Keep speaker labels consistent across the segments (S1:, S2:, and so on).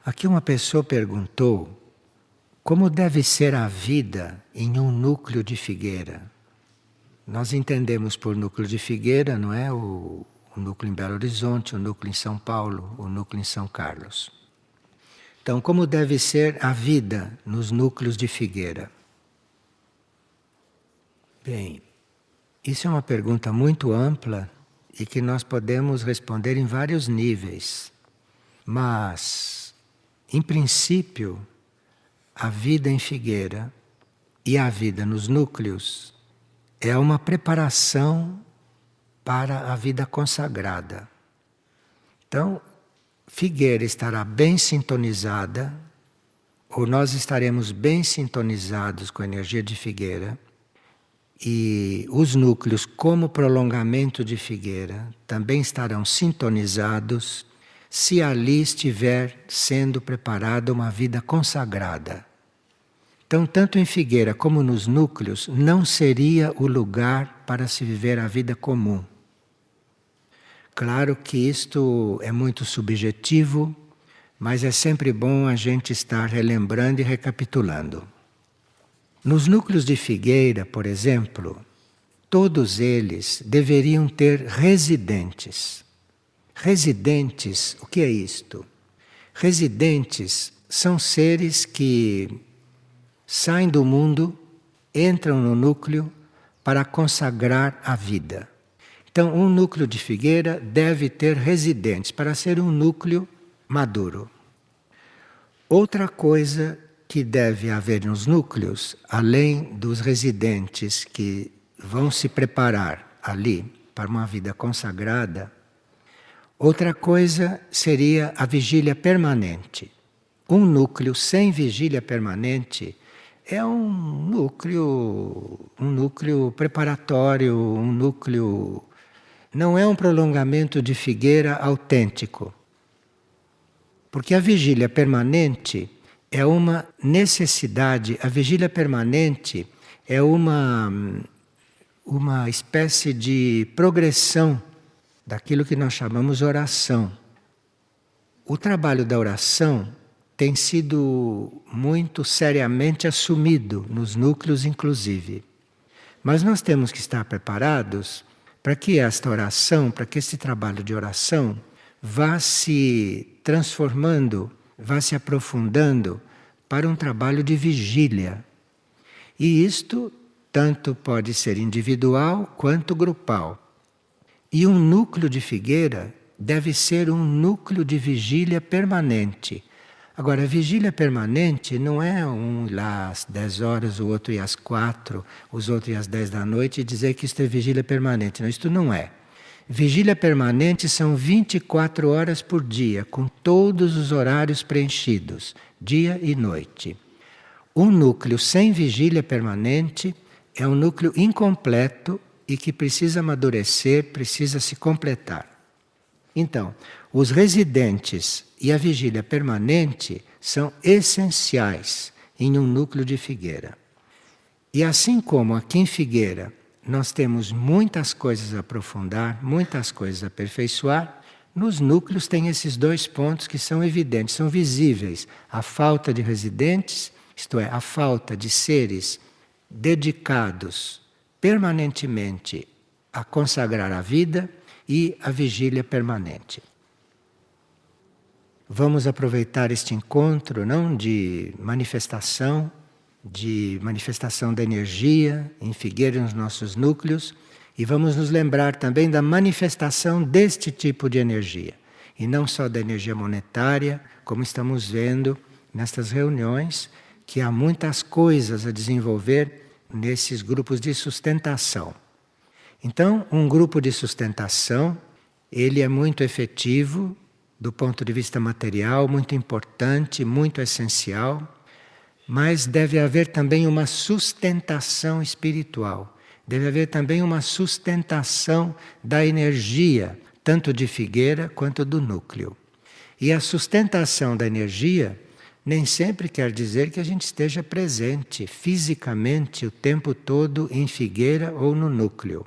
S1: Aqui uma pessoa perguntou como deve ser a vida em um núcleo de figueira. Nós entendemos por núcleo de figueira, não é? O núcleo em Belo Horizonte, o núcleo em São Paulo, o núcleo em São Carlos. Então, como deve ser a vida nos núcleos de figueira? Bem, isso é uma pergunta muito ampla e que nós podemos responder em vários níveis. Mas, em princípio, a vida em figueira e a vida nos núcleos é uma preparação para a vida consagrada. Então, figueira estará bem sintonizada, ou nós estaremos bem sintonizados com a energia de figueira, e os núcleos, como prolongamento de figueira, também estarão sintonizados se ali estiver sendo preparada uma vida consagrada. Então, tanto em figueira como nos núcleos, não seria o lugar para se viver a vida comum. Claro que isto é muito subjetivo, mas é sempre bom a gente estar relembrando e recapitulando. Nos núcleos de figueira, por exemplo, todos eles deveriam ter residentes. Residentes, o que é isto? Residentes são seres que saem do mundo, entram no núcleo para consagrar a vida. Então, um núcleo de figueira deve ter residentes para ser um núcleo maduro. Outra coisa que deve haver nos núcleos, além dos residentes que vão se preparar ali para uma vida consagrada, outra coisa seria a vigília permanente. Um núcleo sem vigília permanente é um núcleo preparatório, um núcleo. Não é um prolongamento de figueira autêntico. Porque a vigília permanente é uma necessidade, a vigília permanente é uma espécie de progressão daquilo que nós chamamos oração. O trabalho da oração tem sido muito seriamente assumido nos núcleos, inclusive. Mas nós temos que estar preparados para que esta oração, para que este trabalho de oração vá se transformando, vá se aprofundando para um trabalho de vigília. E isto tanto pode ser individual quanto grupal. E um núcleo de figueira deve ser um núcleo de vigília permanente. Agora, a vigília permanente não é um ir lá às 10 horas, o outro ir às 4, os outros ir às 10 da noite e dizer que isto é vigília permanente. Não, isto não é. Vigília permanente são 24 horas por dia, com todos os horários preenchidos, dia e noite. Um núcleo sem vigília permanente é um núcleo incompleto e que precisa amadurecer, precisa se completar. Então, os residentes e a vigília permanente são essenciais em um núcleo de figueira. E assim como aqui em Figueira nós temos muitas coisas a aprofundar, muitas coisas a aperfeiçoar, nos núcleos tem esses dois pontos que são evidentes, são visíveis. A falta de residentes, isto é, a falta de seres dedicados permanentemente a consagrar a vida e a vigília permanente. Vamos aproveitar este encontro, não, de manifestação da energia em Figueira nos nossos núcleos, e vamos nos lembrar também da manifestação deste tipo de energia, e não só da energia monetária, como estamos vendo nestas reuniões, que há muitas coisas a desenvolver nesses grupos de sustentação. Então, um grupo de sustentação, ele é muito efetivo do ponto de vista material, muito importante, muito essencial, mas deve haver também uma sustentação espiritual. Deve haver também uma sustentação da energia, tanto de Figueira quanto do núcleo. E a sustentação da energia nem sempre quer dizer que a gente esteja presente fisicamente o tempo todo em Figueira ou no núcleo.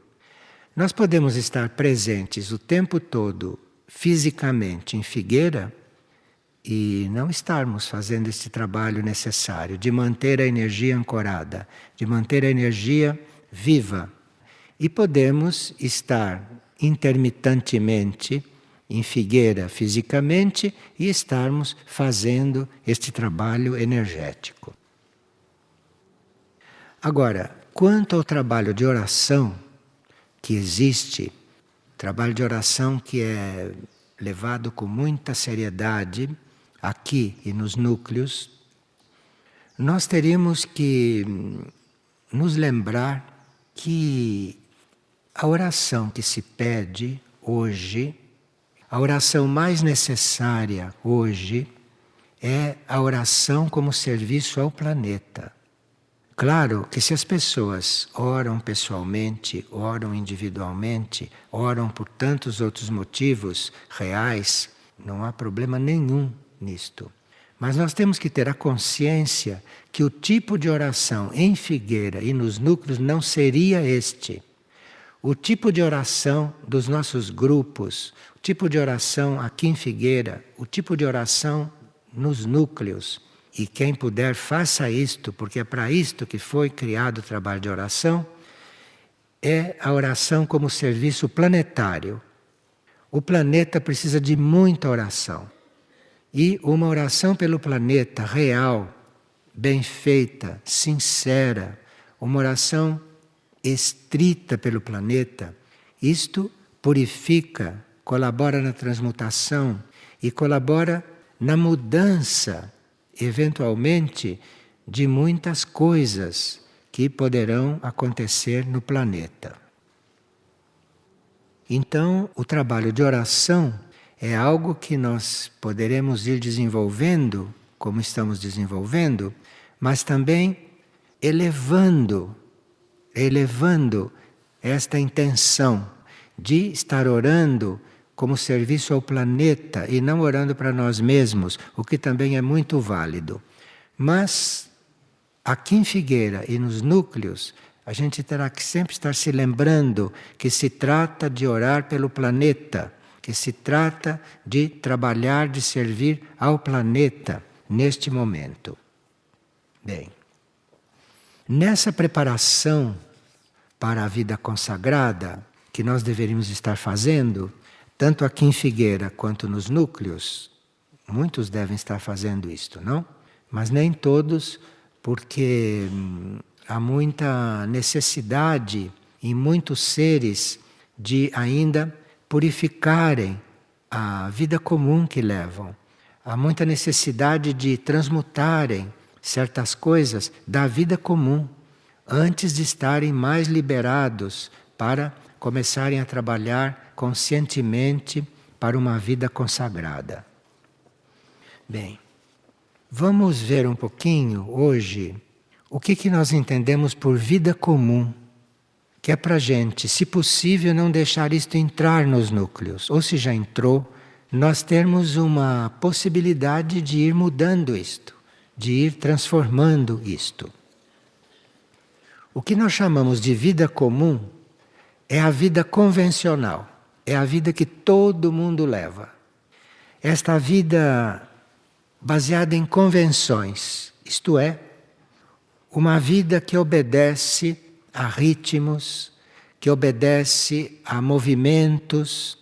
S1: Nós podemos estar presentes o tempo todo fisicamente em Figueira e não estarmos fazendo este trabalho necessário de manter a energia ancorada, de manter a energia viva. E podemos estar intermitentemente em Figueira fisicamente e estarmos fazendo este trabalho energético. Agora, quanto ao trabalho de oração que existe, trabalho de oração que é levado com muita seriedade aqui e nos núcleos, nós teríamos que nos lembrar que a oração que se pede hoje, a oração mais necessária hoje, é a oração como serviço ao planeta. Claro que se as pessoas oram pessoalmente, oram individualmente, oram por tantos outros motivos reais, não há problema nenhum nisto. Mas nós temos que ter a consciência que o tipo de oração em Figueira e nos núcleos não seria este. O tipo de oração dos nossos grupos, o tipo de oração aqui em Figueira, o tipo de oração nos núcleos. E quem puder, faça isto, porque é para isto que foi criado o trabalho de oração, é a oração como serviço planetário. O planeta precisa de muita oração. E uma oração pelo planeta real, bem feita, sincera, uma oração estrita pelo planeta, isto purifica, colabora na transmutação e colabora na mudança, eventualmente, de muitas coisas que poderão acontecer no planeta. Então, o trabalho de oração é algo que nós poderemos ir desenvolvendo, como estamos desenvolvendo, mas também elevando esta intenção de estar orando como serviço ao planeta e não orando para nós mesmos, o que também é muito válido. Mas aqui em Figueira e nos núcleos, a gente terá que sempre estar se lembrando que se trata de orar pelo planeta, que se trata de trabalhar, de servir ao planeta neste momento. Bem, nessa preparação para a vida consagrada que nós deveríamos estar fazendo, tanto aqui em Figueira quanto nos núcleos, muitos devem estar fazendo isto, não? Mas nem todos, porque há muita necessidade em muitos seres de ainda purificarem a vida comum que levam. Há muita necessidade de transmutarem certas coisas da vida comum, antes de estarem mais liberados para começarem a trabalhar conscientemente para uma vida consagrada. Bem, vamos ver um pouquinho hoje o que nós entendemos por vida comum, que é para a gente, se possível, não deixar isto entrar nos núcleos, ou se já entrou, nós termos uma possibilidade de ir mudando isto, de ir transformando isto. O que nós chamamos de vida comum é a vida convencional, é a vida que todo mundo leva. Esta vida baseada em convenções, isto é, uma vida que obedece a ritmos, que obedece a movimentos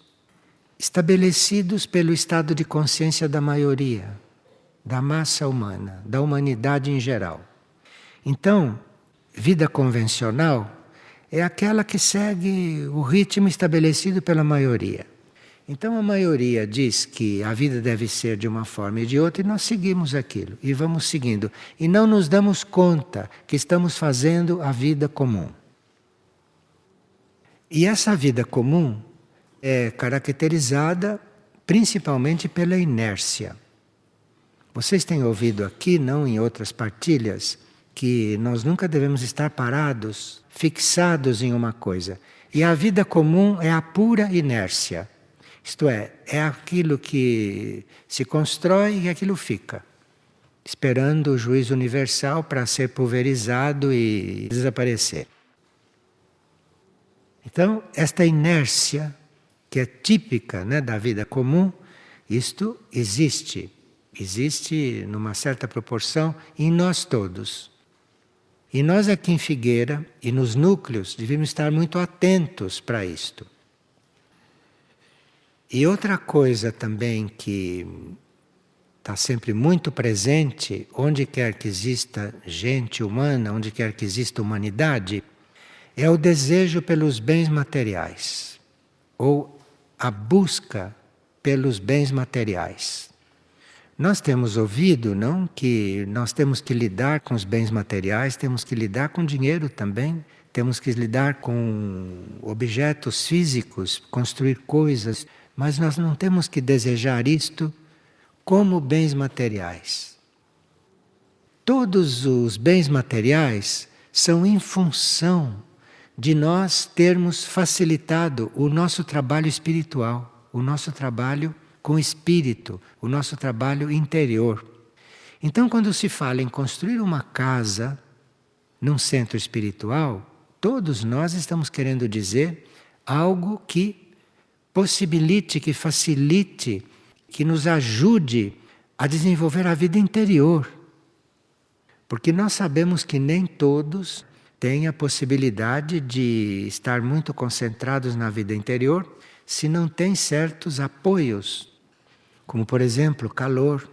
S1: estabelecidos pelo estado de consciência da maioria, da massa humana, da humanidade em geral. Então, vida convencional é aquela que segue o ritmo estabelecido pela maioria. Então a maioria diz que a vida deve ser de uma forma e de outra e nós seguimos aquilo e vamos seguindo. E não nos damos conta que estamos fazendo a vida comum. E essa vida comum é caracterizada principalmente pela inércia. Vocês têm ouvido aqui, não em outras partilhas, que nós nunca devemos estar parados, fixados em uma coisa. E a vida comum é a pura inércia. Isto é aquilo que se constrói e aquilo fica, esperando o juízo universal para ser pulverizado e desaparecer. Então, esta inércia, que é típica, né, da vida comum, isto existe. existe numa certa proporção em nós todos. E nós aqui em Figueira e nos núcleos devemos estar muito atentos para isto. E outra coisa também que está sempre muito presente, onde quer que exista gente humana, onde quer que exista humanidade, é o desejo pelos bens materiais, ou a busca pelos bens materiais. Nós temos ouvido, não, que nós temos que lidar com os bens materiais, temos que lidar com dinheiro também, temos que lidar com objetos físicos, construir coisas, mas nós não temos que desejar isto como bens materiais. Todos os bens materiais são em função de nós termos facilitado o nosso trabalho espiritual, o nosso trabalho com o espírito, o nosso trabalho interior. Então, quando se fala em construir uma casa num centro espiritual, todos nós estamos querendo dizer algo que possibilite, que facilite, que nos ajude a desenvolver a vida interior. Porque nós sabemos que nem todos têm a possibilidade de estar muito concentrados na vida interior se não têm certos apoios, como por exemplo calor,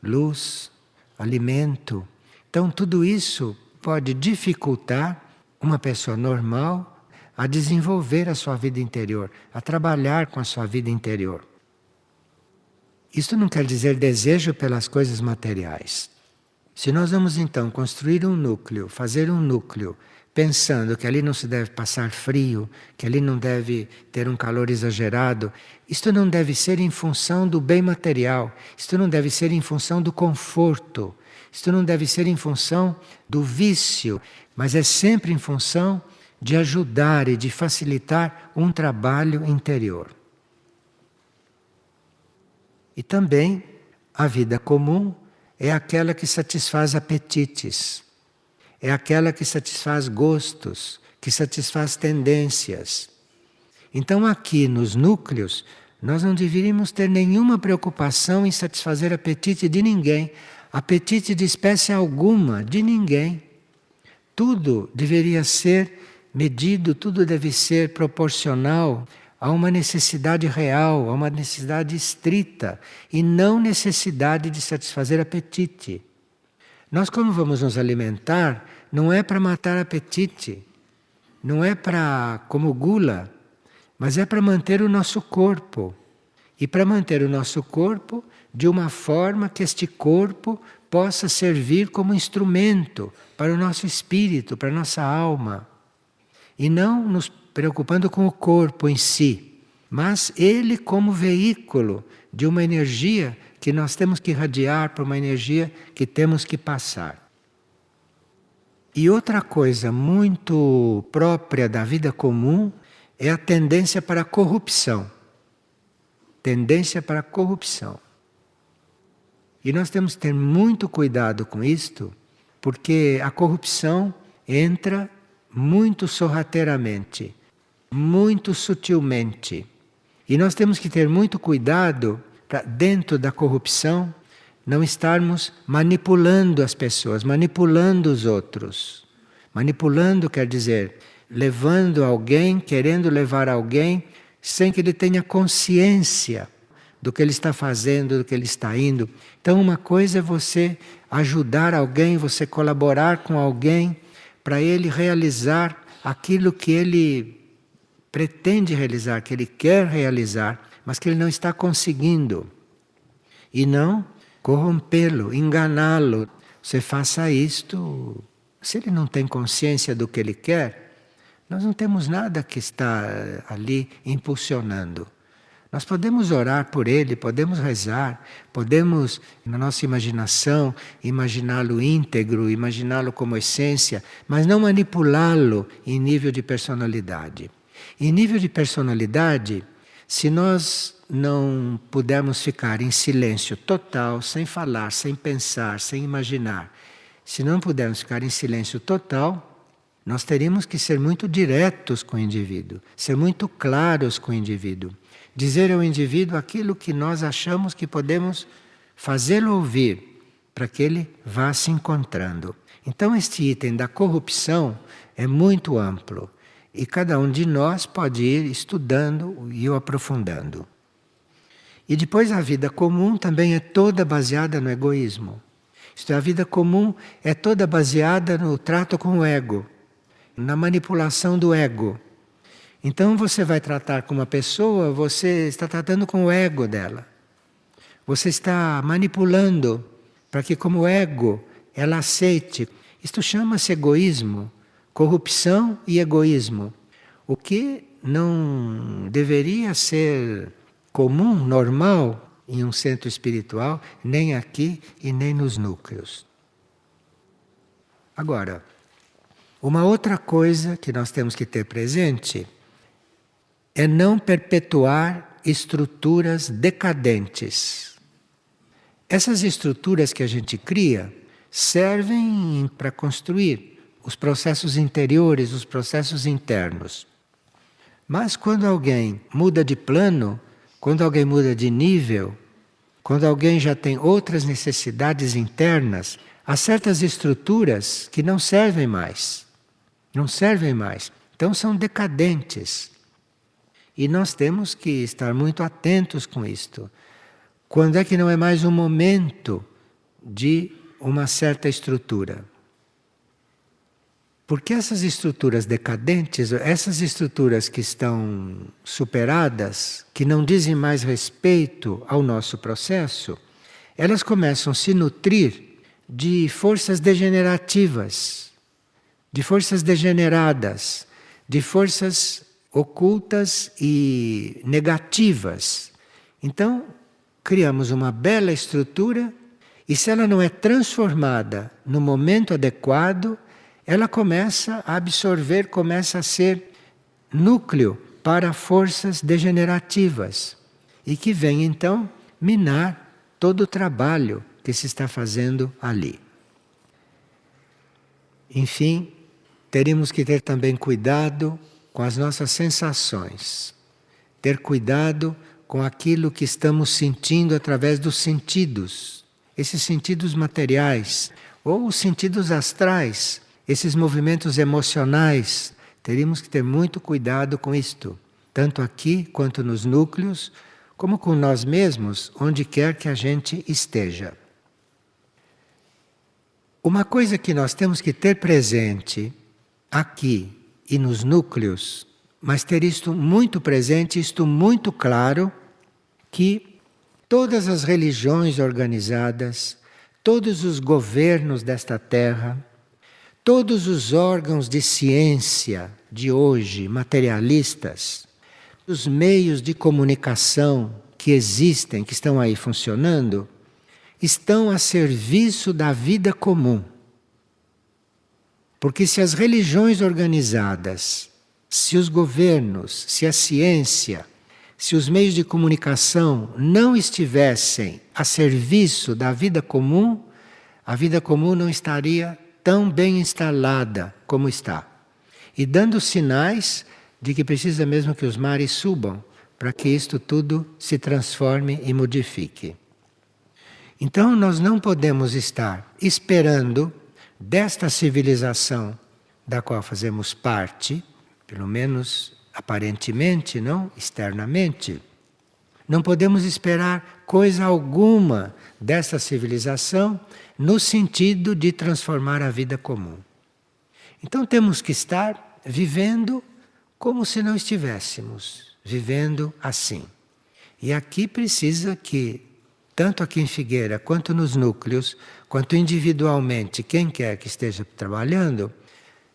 S1: luz, alimento. Então tudo isso pode dificultar uma pessoa normal a desenvolver a sua vida interior, a trabalhar com a sua vida interior. Isto não quer dizer desejo pelas coisas materiais. Se nós vamos então construir um núcleo, fazer um núcleo, pensando que ali não se deve passar frio, que ali não deve ter um calor exagerado, isto não deve ser em função do bem material, isto não deve ser em função do conforto, isto não deve ser em função do vício, mas é sempre em função de ajudar e de facilitar um trabalho interior. E também a vida comum é aquela que satisfaz apetites, é aquela que satisfaz gostos, que satisfaz tendências. Então aqui nos núcleos nós não deveríamos ter nenhuma preocupação em satisfazer apetite de ninguém, apetite de espécie alguma, de ninguém. Tudo deveria ser medido, tudo deve ser proporcional a uma necessidade real, a uma necessidade estrita, e não necessidade de satisfazer apetite. Nós, como vamos nos alimentar, não é para matar apetite, não é para como gula, mas é para manter o nosso corpo. E para manter o nosso corpo de uma forma que este corpo possa servir como instrumento para o nosso espírito, para a nossa alma. E não nos preocupando com o corpo em si, mas ele como veículo de uma energia que nós temos que irradiar para uma energia que temos que passar. E outra coisa muito própria da vida comum é a tendência para a corrupção. Tendência para a corrupção. E nós temos que ter muito cuidado com isto, porque a corrupção entra muito sorrateiramente, muito sutilmente. E nós temos que ter muito cuidado para, dentro da corrupção, não estarmos manipulando as pessoas, manipulando os outros. Manipulando quer dizer, levando alguém, querendo levar alguém, sem que ele tenha consciência do que ele está fazendo, do que ele está indo. Então uma coisa é você ajudar alguém, você colaborar com alguém, para ele realizar aquilo que ele pretende realizar, que ele quer realizar, mas que ele não está conseguindo. E não corrompê-lo, enganá-lo. Você faça isto. Se ele não tem consciência do que ele quer, nós não temos nada que está ali impulsionando. Nós podemos orar por ele, podemos rezar, podemos, na nossa imaginação, imaginá-lo íntegro, imaginá-lo como essência, mas não manipulá-lo em nível de personalidade. Em nível de personalidade, se nós não pudermos ficar em silêncio total, sem falar, sem pensar, sem imaginar, se não pudermos ficar em silêncio total, nós teríamos que ser muito diretos com o indivíduo, ser muito claros com o indivíduo. Dizer ao indivíduo aquilo que nós achamos que podemos fazê-lo ouvir, para que ele vá se encontrando. Então, este item da corrupção é muito amplo e cada um de nós pode ir estudando e o aprofundando. E depois a vida comum também é toda baseada no egoísmo. Isto é, a vida comum é toda baseada no trato com o ego, na manipulação do ego. Então você vai tratar com uma pessoa, você está tratando com o ego dela. Você está manipulando para que, como ego, ela aceite. Isto chama-se egoísmo, corrupção e egoísmo. O que não deveria ser comum, normal, em um centro espiritual, nem aqui e nem nos núcleos. Agora, uma outra coisa que nós temos que ter presente é não perpetuar estruturas decadentes. Essas estruturas que a gente cria servem para construir os processos interiores, os processos internos. Mas quando alguém muda de plano, quando alguém muda de nível, quando alguém já tem outras necessidades internas, há certas estruturas que não servem mais. Não servem mais. Então são decadentes. E nós temos que estar muito atentos com isto. Quando é que não é mais o momento de uma certa estrutura? Porque essas estruturas decadentes, essas estruturas que estão superadas, que não dizem mais respeito ao nosso processo, elas começam a se nutrir de forças degenerativas, de forças degeneradas, de forças ocultas e negativas. Então, criamos uma bela estrutura e se ela não é transformada no momento adequado, ela começa a absorver, começa a ser núcleo para forças degenerativas e que vem então minar todo o trabalho que se está fazendo ali. Enfim, teríamos que ter também cuidado com as nossas sensações, ter cuidado com aquilo que estamos sentindo através dos sentidos, esses sentidos materiais ou os sentidos astrais, esses movimentos emocionais. Teríamos que ter muito cuidado com isto, tanto aqui quanto nos núcleos, como com nós mesmos, onde quer que a gente esteja. Uma coisa que nós temos que ter presente aqui e nos núcleos, mas ter isto muito presente, isto muito claro, que todas as religiões organizadas, todos os governos desta terra, todos os órgãos de ciência de hoje, materialistas, os meios de comunicação que existem, que estão aí funcionando, estão a serviço da vida comum. Porque se as religiões organizadas, se os governos, se a ciência, se os meios de comunicação não estivessem a serviço da vida comum, a vida comum não estaria tão bem instalada como está. E dando sinais de que precisa mesmo que os mares subam para que isto tudo se transforme e modifique. Então nós não podemos estar esperando desta civilização da qual fazemos parte, pelo menos aparentemente, não externamente, não podemos esperar coisa alguma desta civilização no sentido de transformar a vida comum. Então temos que estar vivendo como se não estivéssemos, vivendo assim. E aqui precisa que, tanto aqui em Figueira, quanto nos núcleos, quanto individualmente, quem quer que esteja trabalhando,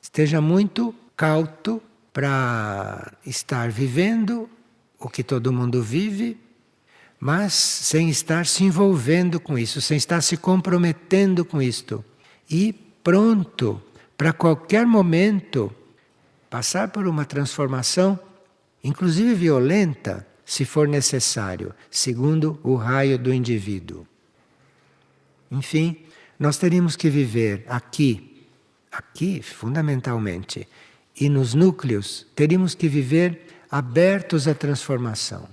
S1: esteja muito cauto para estar vivendo o que todo mundo vive, mas sem estar se envolvendo com isso, sem estar se comprometendo com isto. E pronto para qualquer momento passar por uma transformação, inclusive violenta, se for necessário, segundo o raio do indivíduo. Enfim, nós teríamos que viver aqui fundamentalmente, e nos núcleos teríamos que viver abertos à transformação.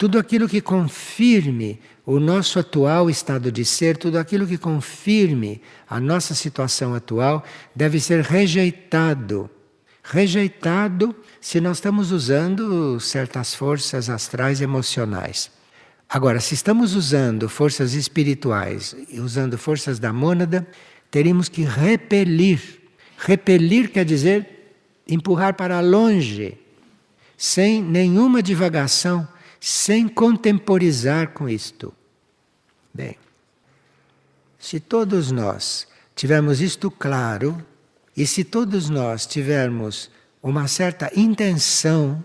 S1: Tudo aquilo que confirme o nosso atual estado de ser, tudo aquilo que confirme a nossa situação atual, deve ser rejeitado. Rejeitado se nós estamos usando certas forças astrais emocionais. Agora, se estamos usando forças espirituais e usando forças da mônada, teríamos que repelir. Repelir quer dizer empurrar para longe, sem nenhuma divagação, sem contemporizar com isto. Bem, se todos nós tivermos isto claro, e se todos nós tivermos uma certa intenção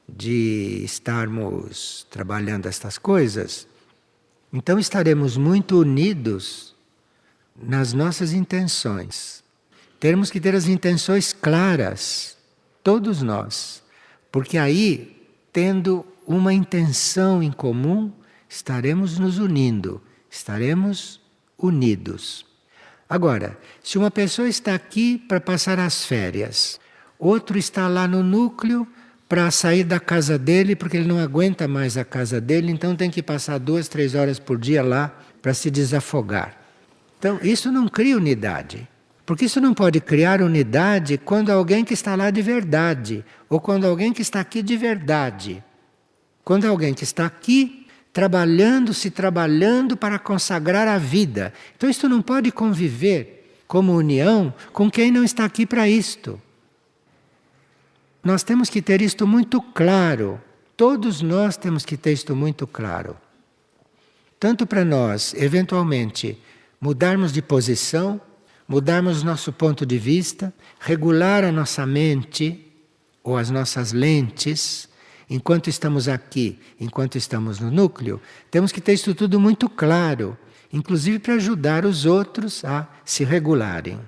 S1: de estarmos trabalhando estas coisas, então estaremos muito unidos nas nossas intenções. Temos que ter as intenções claras, todos nós, porque aí, tendo uma intenção em comum, estaremos nos unindo, estaremos unidos. Agora, se uma pessoa está aqui para passar as férias, outro está lá no núcleo para sair da casa dele porque ele não aguenta mais a casa dele, então tem que passar 2, 3 horas por dia lá para se desafogar. Então, isso não cria unidade. Porque isso não pode criar unidade quando alguém que está lá de verdade, ou quando alguém que está aqui de verdade. Quando alguém que está aqui se trabalhando para consagrar a vida. Então isto não pode conviver como união com quem não está aqui para isto. Nós temos que ter isto muito claro. Todos nós temos que ter isto muito claro. Tanto para nós, eventualmente, mudarmos de posição, mudarmos nosso ponto de vista, regular a nossa mente ou as nossas lentes, enquanto estamos aqui, enquanto estamos no núcleo, temos que ter isso tudo muito claro, inclusive para ajudar os outros a se regularem.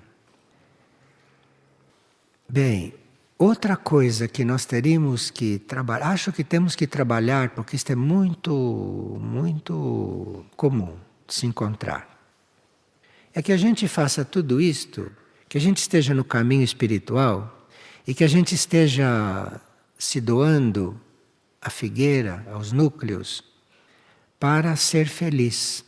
S1: Bem, outra coisa que nós teríamos que trabalhar, acho que temos que trabalhar, porque isto é muito, muito comum de se encontrar, é que a gente faça tudo isto, que a gente esteja no caminho espiritual e que a gente esteja se doando à figueira, aos núcleos, para ser feliz.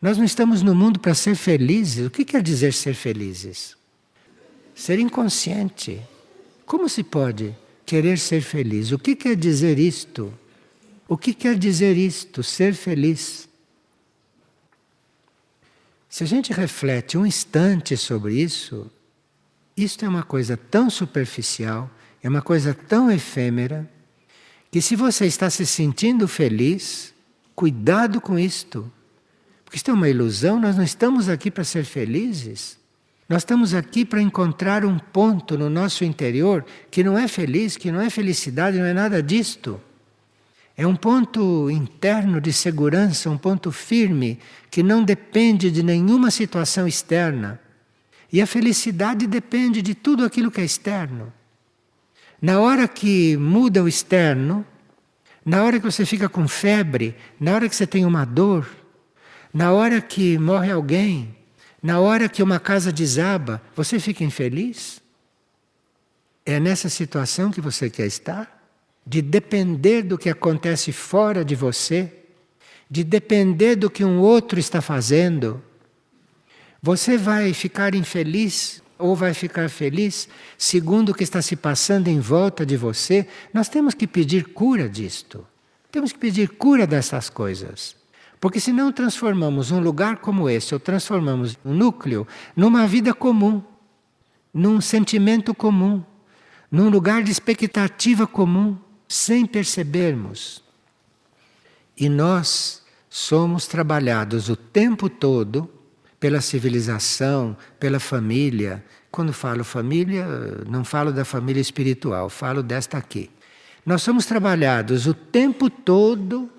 S1: Nós não estamos no mundo para ser felizes. O que quer dizer ser felizes? Ser inconsciente. Como se pode querer ser feliz? O que quer dizer isto? O que quer dizer isto, ser feliz? Se a gente reflete um instante sobre isso, isto é uma coisa tão superficial, é uma coisa tão efêmera, que se você está se sentindo feliz, cuidado com isto. Porque isto é uma ilusão, nós não estamos aqui para ser felizes. Nós estamos aqui para encontrar um ponto no nosso interior que não é feliz, que não é felicidade, não é nada disto. É um ponto interno de segurança, um ponto firme, que não depende de nenhuma situação externa. E a felicidade depende de tudo aquilo que é externo. Na hora que muda o externo, na hora que você fica com febre, na hora que você tem uma dor, na hora que morre alguém, na hora que uma casa desaba, você fica infeliz? É nessa situação que você quer estar? De depender do que acontece fora de você, de depender do que um outro está fazendo, você vai ficar infeliz ou vai ficar feliz segundo o que está se passando em volta de você? Nós temos que pedir cura disto. Temos que pedir cura dessas coisas. Porque senão transformamos um lugar como esse, ou transformamos um núcleo, numa vida comum, num sentimento comum, num lugar de expectativa comum, sem percebermos. E nós somos trabalhados o tempo todo pela civilização, pela família. Quando falo família, não falo da família espiritual, falo desta aqui. Nós somos trabalhados o tempo todo,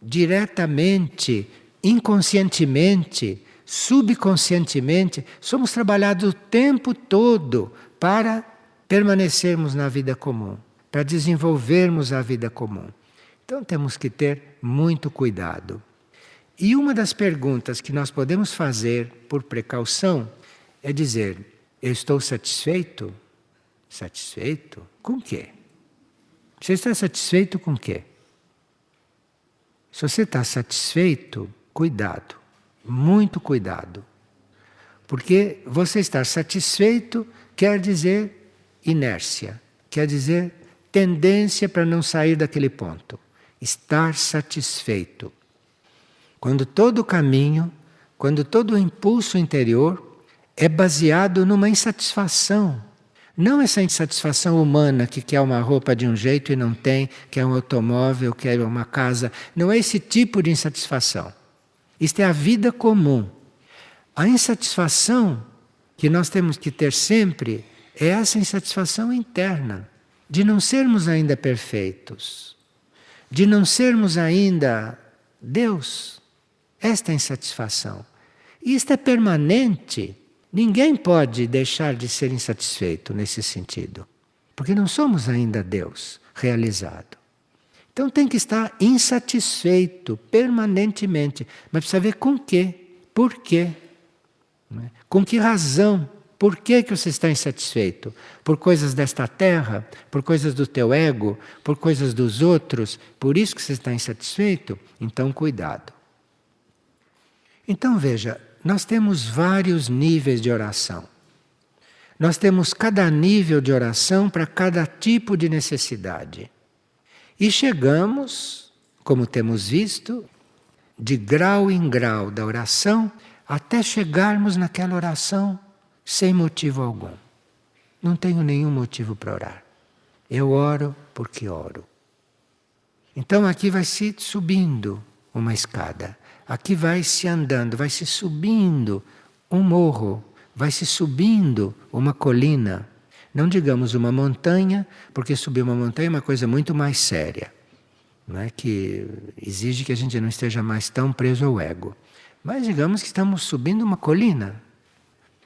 S1: diretamente, inconscientemente, subconscientemente, somos trabalhados o tempo todo para permanecermos na vida comum, para desenvolvermos a vida comum. Então temos que ter muito cuidado. E uma das perguntas que nós podemos fazer por precaução é dizer: eu estou satisfeito? Satisfeito? Com quê? Você está satisfeito com quê? Se você está satisfeito, cuidado, muito cuidado. Porque você estar satisfeito quer dizer inércia, quer dizer tendência para não sair daquele ponto. Estar satisfeito. Quando todo o caminho, quando todo o impulso interior é baseado numa insatisfação. Não essa insatisfação humana que quer uma roupa de um jeito e não tem, quer um automóvel, quer uma casa. Não é esse tipo de insatisfação. Isto é a vida comum. A insatisfação que nós temos que ter sempre é essa insatisfação interna, de não sermos ainda perfeitos, de não sermos ainda Deus. Esta é a insatisfação. E isto é permanente. Ninguém pode deixar de ser insatisfeito nesse sentido, porque não somos ainda Deus realizado. Então tem que estar insatisfeito permanentemente, mas precisa ver com quê, por quê, com que razão, por que você está insatisfeito? Por coisas desta terra, por coisas do teu ego, por coisas dos outros, por isso que você está insatisfeito? Então cuidado. Então veja, nós temos vários níveis de oração. Nós temos cada nível de oração para cada tipo de necessidade. E chegamos, como temos visto, de grau em grau da oração, até chegarmos naquela oração sem motivo algum. Não tenho nenhum motivo para orar. Eu oro porque oro. Então aqui vai se subindo uma escada. Aqui vai se andando, vai se subindo um morro, vai se subindo uma colina. Não digamos uma montanha, porque subir uma montanha é uma coisa muito mais séria, não é? Que exige que a gente não esteja mais tão preso ao ego. Mas digamos que estamos subindo uma colina.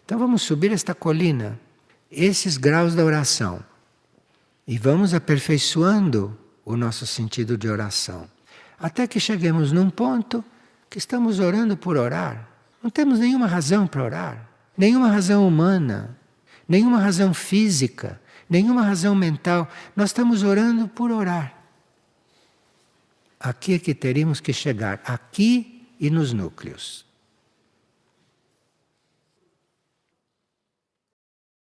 S1: Então vamos subir esta colina, esses graus da oração. E vamos aperfeiçoando o nosso sentido de oração. Até que cheguemos num ponto que estamos orando por orar. Não temos nenhuma razão para orar. Nenhuma razão humana. Nenhuma razão física. Nenhuma razão mental. Nós estamos orando por orar. Aqui é que teríamos que chegar. Aqui e nos núcleos.